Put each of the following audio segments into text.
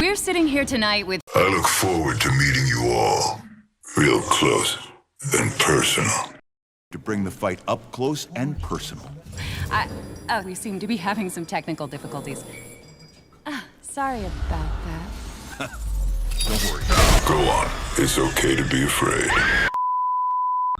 We're sitting here tonight with... I look forward to meeting you all. Real close and personal. To bring the fight up close and personal. we seem to be having some technical difficulties. Sorry about that. Don't worry. Go on. It's okay to be afraid.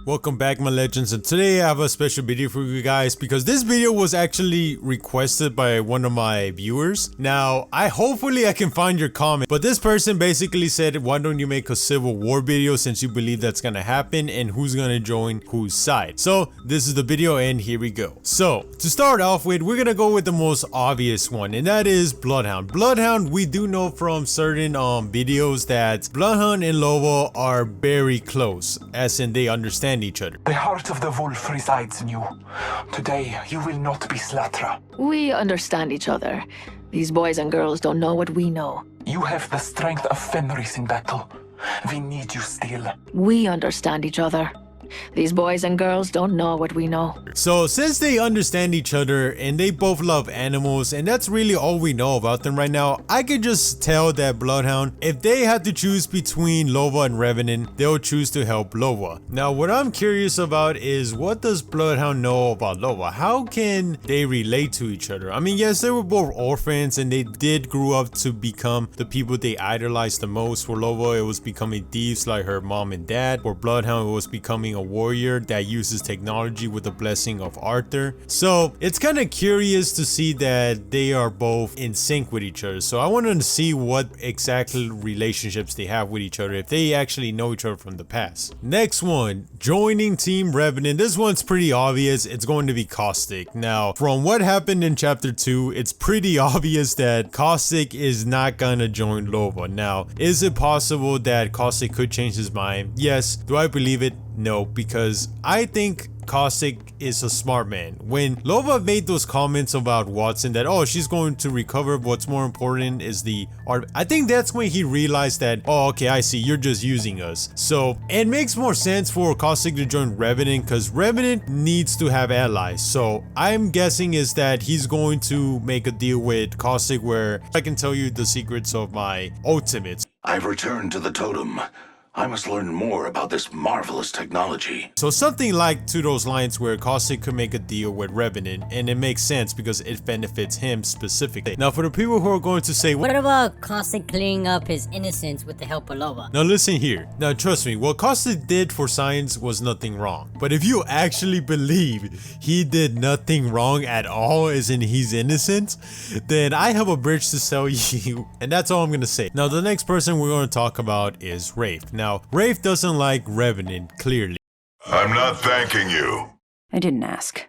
Welcome back, my legends, and today I have a special video for you guys because this video was actually requested by one of my viewers. Now, hopefully I can find your comment, but this person basically said, why don't you make a Civil War video since you believe that's gonna happen and who's gonna join whose side. So this is the video and here we go. So to start off with, we're gonna go with the most obvious one, and that is Bloodhound. Bloodhound, we do know from certain videos that Bloodhound and LOBA are very close, as in they understand each other. The heart of the wolf resides in you. Today, you will not be Slatra. We understand each other. These boys and girls don't know what we know. You have the strength of Fenris in battle. We need you still. We understand each other. These boys and girls don't know what we know. So since they understand each other and they both love animals, and that's really all we know about them right now, I could just tell that Bloodhound, if they had to choose between LOBA and Revenant, they'll choose to help LOBA. Now what I'm curious about is, what does Bloodhound know about LOBA? How can they relate to each other? I mean, yes, they were both orphans and they did grow up to become the people they idolized the most. For LOBA, it was becoming thieves like her mom and dad. For Bloodhound, it was becoming a warrior that uses technology with the blessing of Arthur. So it's kind of curious to see that they are both in sync with each other. So I want to see what exactly relationships they have with each other, if they actually know each other from the past. Next one, joining Team Revenant. This one's pretty obvious. It's going to be Caustic. Now, from what happened in chapter 2, it's pretty obvious that Caustic is not gonna join LOBA. Now, is it possible that Caustic could change his mind? Yes. Do I believe it? No, because I think Caustic is a smart man. When LOBA made those comments about Wattson that, oh, she's going to recover, what's more important is the art, I think that's when he realized that, oh, okay, I see, you're just using us. So it makes more sense for Caustic to join Revenant because Revenant needs to have allies. So I'm guessing is that he's going to make a deal with Caustic where I can tell you the secrets of my ultimates. I've returned to the totem. I must learn more about this marvelous technology. So something like to those lines where Caustic could make a deal with Revenant, and it makes sense because it benefits him specifically. Now for the people who are going to say, what about Caustic cleaning up his innocence with the help of LOBA? Now listen here. Now trust me, what Caustic did for science was nothing wrong. But if you actually believe he did nothing wrong at all, as in he's innocent, then I have a bridge to sell you. And that's all I'm gonna say. Now the next person we're going to talk about is Wraith. Now, Wraith doesn't like Revenant, clearly. I'm not thanking you. I didn't ask.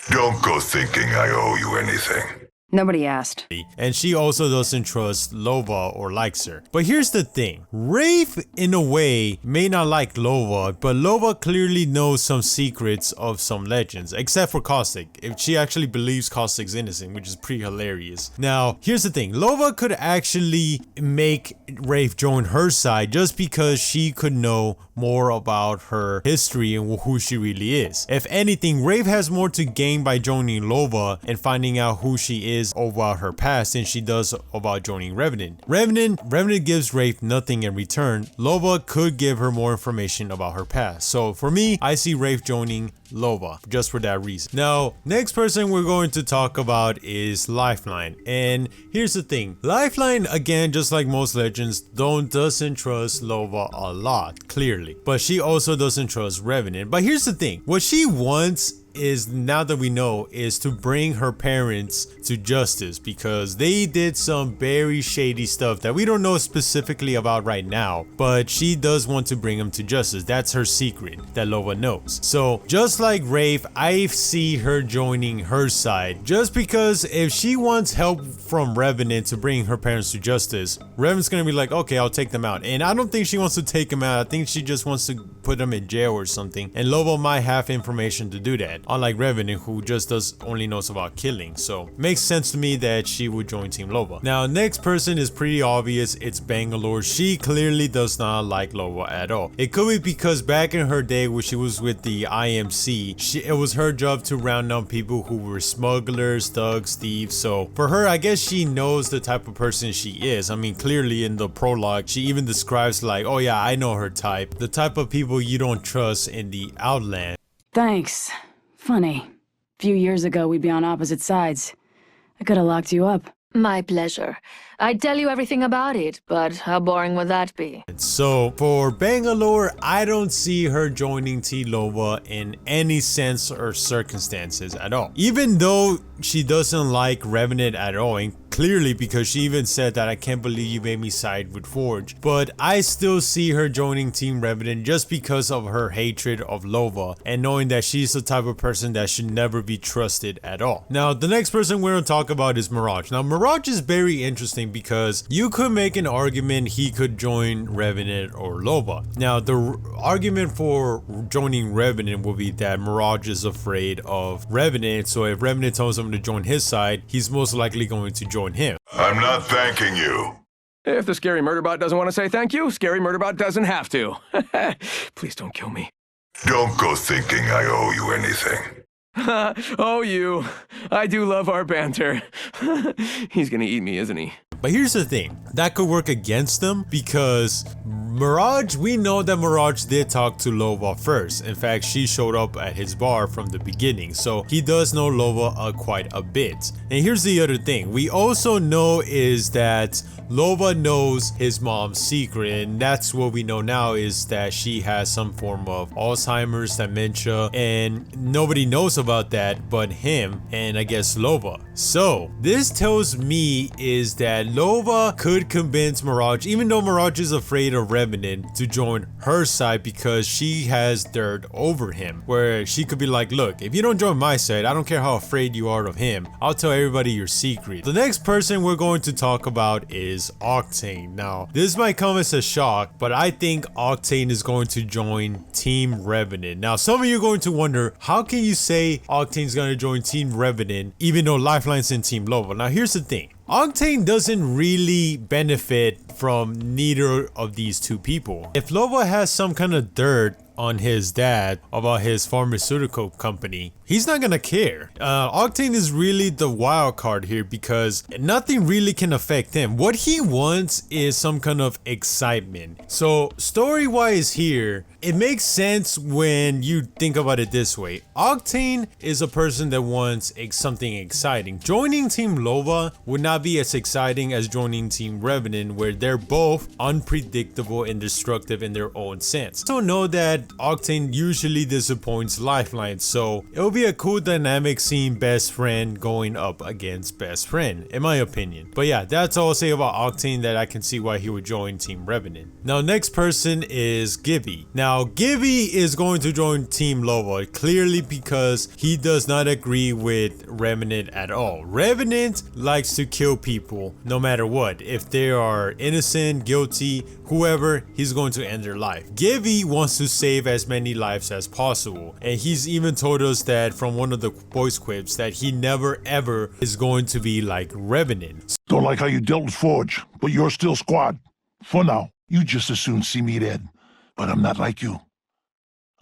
Don't go thinking I owe you anything. Nobody asked. And she also doesn't trust LOBA or likes her. But here's the thing. Wraith, in a way, may not like LOBA, but LOBA clearly knows some secrets of some legends, except for Caustic, if she actually believes Caustic's innocent, which is pretty hilarious. Now, here's the thing. LOBA could actually make Wraith join her side just because she could know more about her history and who she really is. If anything, Wraith has more to gain by joining LOBA and finding out who she is about her past than she does about joining Revenant. Revenant gives Wraith nothing in return. LOBA could give her more information about her past. So for me, I see Wraith joining LOBA just for that reason. Now, next person we're going to talk about is Lifeline. And here's the thing. Lifeline, again, just like most legends, doesn't trust LOBA a lot, clearly. But she also doesn't trust Revenant. But here's the thing. What she wants is, now that we know, is to bring her parents to justice because they did some very shady stuff that we don't know specifically about right now, but she does want to bring them to justice. That's her secret that LOBA knows. So just like Wraith, I see her joining her side just because if she wants help from Revenant to bring her parents to justice, Revenant's gonna be like, okay, I'll take them out. And I don't think she wants to take them out. I think she just wants to put them in jail or something, and Loba might have information to do that, unlike Revenant, who just only knows about killing. So makes sense to me that she would join Team Loba. Now next person is pretty obvious, it's Bangalore. She clearly does not like Loba at all. It could be because back in her day when she was with the IMC, it was her job to round down people who were smugglers, thugs, thieves. So for her, I guess she knows the type of person she is. I mean, clearly in the prologue, she even describes like, oh yeah, I know her type. The type of people you don't trust in the Outland. Thanks. Funny. Few years ago, we'd be on opposite sides. I could have locked you up. My pleasure. I'd tell you everything about it, but how boring would that be? So for Bangalore, I don't see her joining Team Loba in any sense or circumstances at all. Even though she doesn't like Revenant at all, and clearly because she even said that I can't believe you made me side with Forge, but I still see her joining Team Revenant just because of her hatred of Loba and knowing that she's the type of person that should never be trusted at all. Now the next person we're going to talk about is Mirage. Now Mirage is very interesting because you could make an argument he could join Revenant or Loba. Now the argument for joining Revenant will be that Mirage is afraid of Revenant, so if Revenant tells him to join his side, he's most likely going to join him. I'm not thanking you. If the scary murderbot doesn't want to say thank you, scary murderbot doesn't have to. Please don't kill me. Don't go thinking I owe you anything. Oh, you. I do love our banter. He's gonna eat me, isn't he? But here's the thing, that could work against them because Mirage, we know that Mirage did talk to Loba first. In fact, she showed up at his bar from the beginning, so he does know Loba quite a bit. And here's the other thing, we also know is that Loba knows his mom's secret, and that's what we know now is that she has some form of Alzheimer's, dementia, and nobody knows about that but him and I guess Loba. So this tells me is that Loba could convince Mirage, even though Mirage is afraid of Revenant, to join her side because she has dirt over him, where she could be like, look, if you don't join my side, I don't care how afraid you are of him, I'll tell everybody your secret. The next person we're going to talk about is Octane. Now this might come as a shock, but I think Octane is going to join Team Revenant. Now some of you are going to wonder, how can you say Octane's going to join Team Revenant even though Lifeline's in Team Loba? Now here's the thing, Octane doesn't really benefit from neither of these two people. If Loba has some kind of dirt on his dad about his pharmaceutical company, he's not gonna care. Octane is really the wild card here because nothing really can affect him. What he wants is some kind of excitement. So story-wise here, it makes sense when you think about it this way. Octane is a person that wants something exciting. Joining Team Loba would not be as exciting as joining Team Revenant, where they're both unpredictable and destructive in their own sense. So know that Octane usually disappoints Lifeline, so it'll be a cool dynamic seeing best friend going up against best friend, in my opinion. But yeah, that's all I'll say about Octane, that I can see why he would join Team Revenant. Now next person is Gibby. Now Gibby is going to join Team Loba clearly because he does not agree with Revenant at all. Revenant likes to kill people no matter what. If they are innocent, guilty, whoever, he's going to end their life. Gibby wants to save as many lives as possible, and he's even told us that from one of the voice quips that he never ever is going to be like Revenant. Don't like how you dealt with Forge, but you're still squad. For now, you just as soon see me dead. But I'm not like you.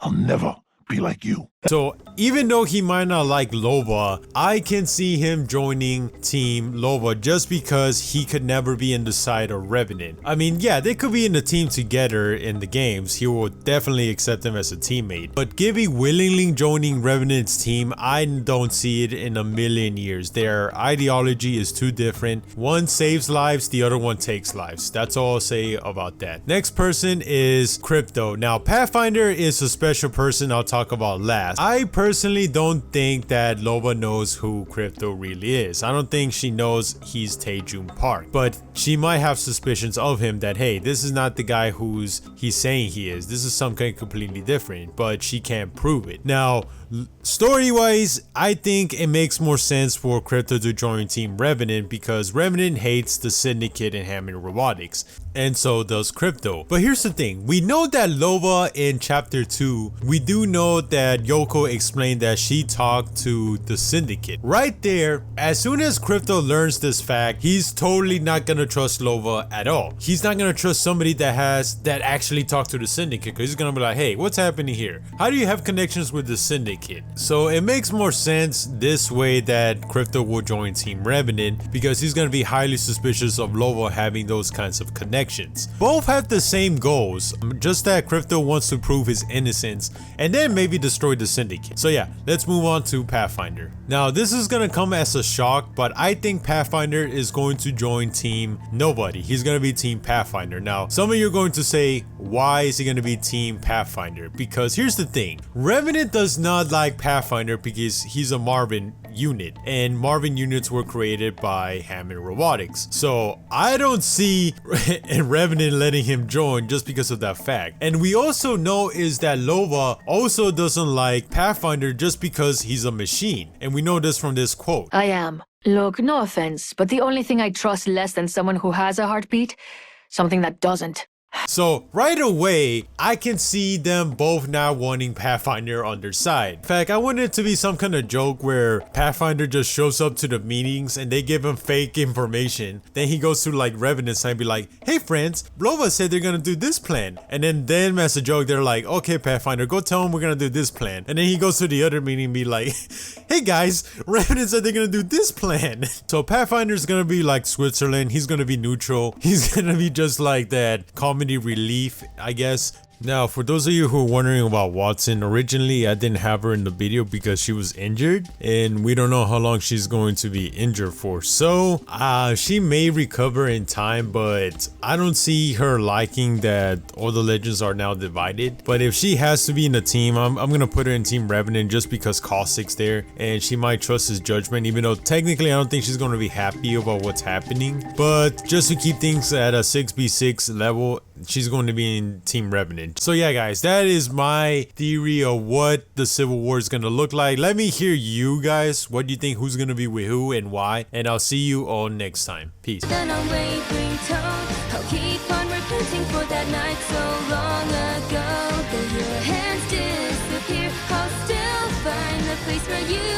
I'll never be like you. So even though he might not like Loba, I can see him joining Team Loba just because he could never be in the side of Revenant. I mean, yeah, they could be in the team together in the games. He will definitely accept him as a teammate. But Gibby willingly joining Revenant's team, I don't see it in a million years. Their ideology is too different. One saves lives, the other one takes lives. That's all I'll say about that. Next person is Crypto. Now, Pathfinder is a special person I'll talk about last. I personally don't think that Loba knows who Crypto really is. I don't think she knows he's Taejun Park, but she might have suspicions of him that, hey, this is not the guy he's saying he is. This is something completely different, but she can't prove it. Now, story-wise, I think it makes more sense for Crypto to join Team Revenant because Revenant hates the Syndicate and Hammond Robotics. and so does Crypto. But here's the thing, we know that LOBA in chapter 2, we do know that Yoko explained that she talked to the Syndicate. Right there, as soon as Crypto learns this fact, he's totally not gonna trust LOBA at all. He's not gonna trust somebody that actually talked to the Syndicate, because he's gonna be like, hey, what's happening here? How do you have connections with the Syndicate? So it makes more sense this way that Crypto will join Team Revenant, because he's gonna be highly suspicious of LOBA having those kinds of connections. Both have the same goals, just that Crypto wants to prove his innocence and then maybe destroy the Syndicate. So yeah, let's move on to Pathfinder. Now this is gonna come as a shock, but I think Pathfinder is going to join Team Nobody. He's gonna be Team Pathfinder. Now some of you are going to say, why is he gonna be Team Pathfinder? Because here's the thing, Revenant does not like Pathfinder because he's a Marvin unit, and Marvin units were created by Hammond Robotics. So I don't see Revenant letting him join just because of that fact. And we also know is that LOBA also doesn't like Pathfinder just because he's a machine, and we know this from this quote. I am. Look, no offense, but the only thing I trust less than someone who has a heartbeat, something that doesn't. So right away, I can see them both now wanting Pathfinder on their side. In fact, I want it to be some kind of joke where Pathfinder just shows up to the meetings and they give him fake information. Then he goes to like Revenant's side and be like, hey friends, LOBA said they're gonna do this plan. And then as a joke, they're like, okay Pathfinder, go tell him we're gonna do this plan. And then he goes to the other meeting and be like, hey guys, Revenant said they're gonna do this plan. So Pathfinder's gonna be like Switzerland, he's gonna be neutral. He's gonna be just like that comedy relief, I guess. Now, for those of you who are wondering about Wattson, originally I didn't have her in the video because she was injured, and we don't know how long she's going to be injured for. So she may recover in time, but I don't see her liking that all the legends are now divided. But if she has to be in the team, I'm gonna put her in Team Revenant just because Caustic's there and she might trust his judgment, even though technically I don't think she's gonna be happy about what's happening. But just to keep things at a 6v6 level, she's going to be in Team Revenant. So yeah guys, that is my theory of what the Civil War is going to look like. Let me hear you guys. What do you think, who's going to be with who and why? And I'll see you all next time. Peace. Where you